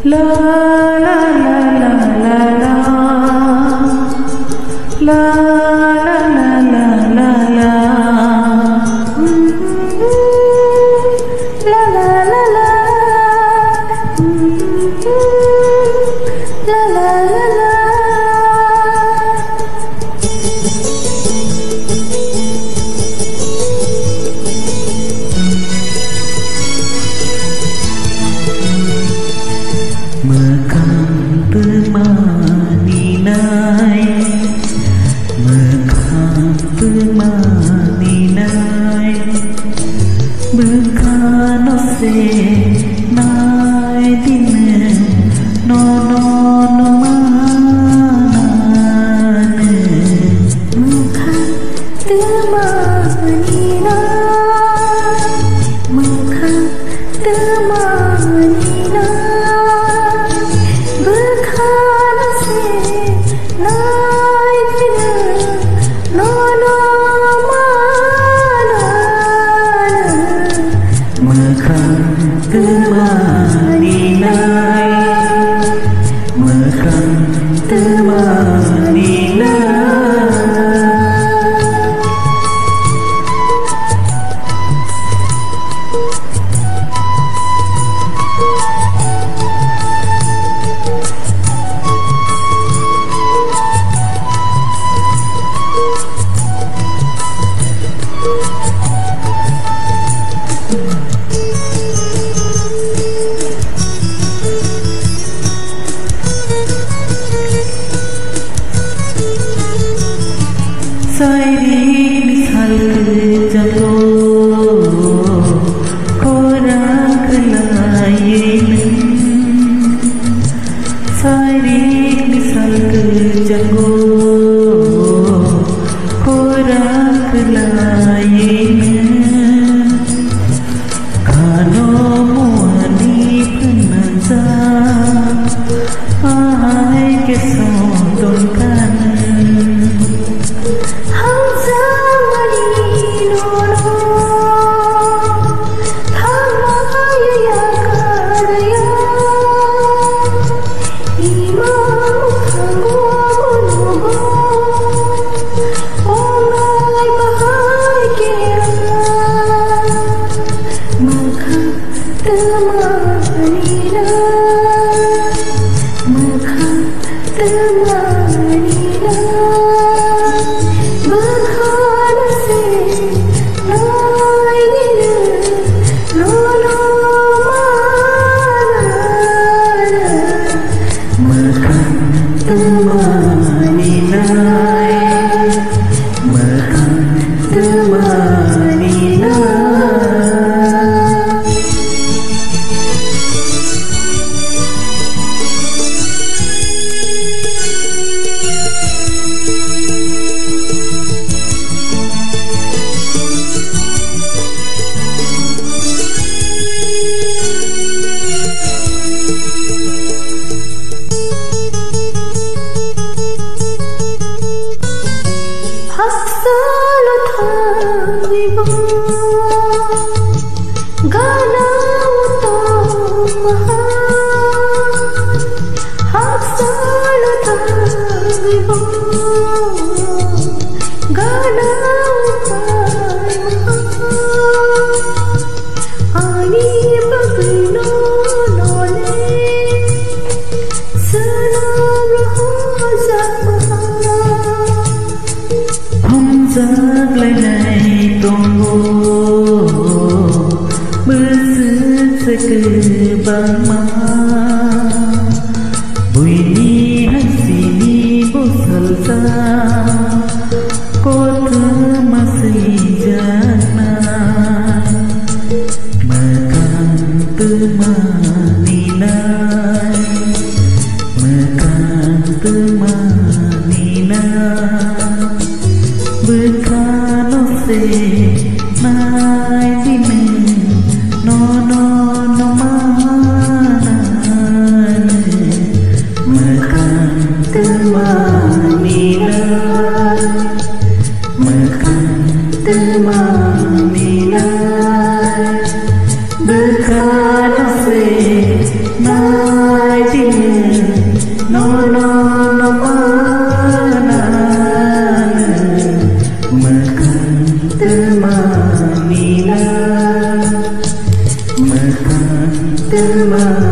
La la la la la la la la la la la la la la la la la la la. Mekang temaninai, mekang temaninai, bekano se nai dine no no no manane. Mekang temaninai, mekang temaninai. Mekang temaninai, mekang temaninai. Sairik misal kejago korang kelain. Sairik misal kejago korang kelain. Kano muani penazar ai kesodon kanan. Giấc lời này tung hô mưa rơi sẽ cứ bằng má bùi ni hay si ni bố sal sa cô thơ mà si jana makan temaninai makan temaninai bekano se nai dine no no no manane makan temaninai makan temaninai bekano se nai tin no no no manan makan temanilah makan temanilah